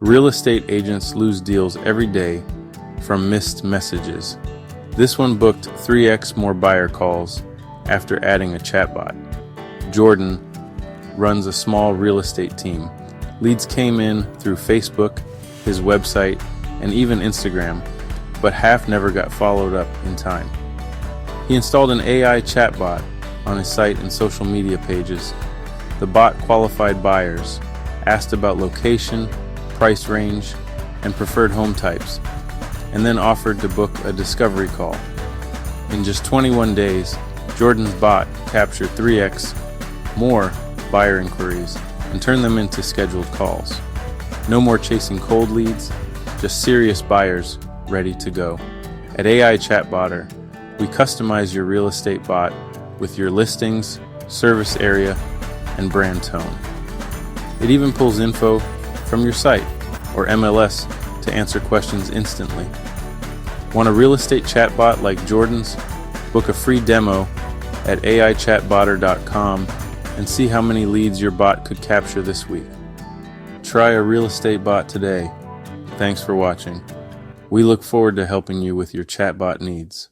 Real estate agents lose deals every day from missed messages. This one booked 3x more buyer calls after adding a chatbot. Jordan runs a small real estate team. Leads came in through Facebook, his website, and even Instagram, but half never got followed up in time. He installed an AI chatbot on his site and social media pages. The bot qualified buyers, asked about location, price range, and preferred home types, and then offered to book a discovery call. In just 21 days, Jordan's bot captured 3x more buyer inquiries and turned them into scheduled calls. No more chasing cold leads, just serious buyers ready to go. At AI Chatbotter, we customize your real estate bot with your listings, service area, and brand tone. It even pulls info from your site or MLS to answer questions instantly. Want a real estate chatbot like Jordan's? Book a free demo at aichatbotter.com and see how many leads your bot could capture this week. Try a real estate bot today. Thanks for watching. We look forward to helping you with your chatbot needs.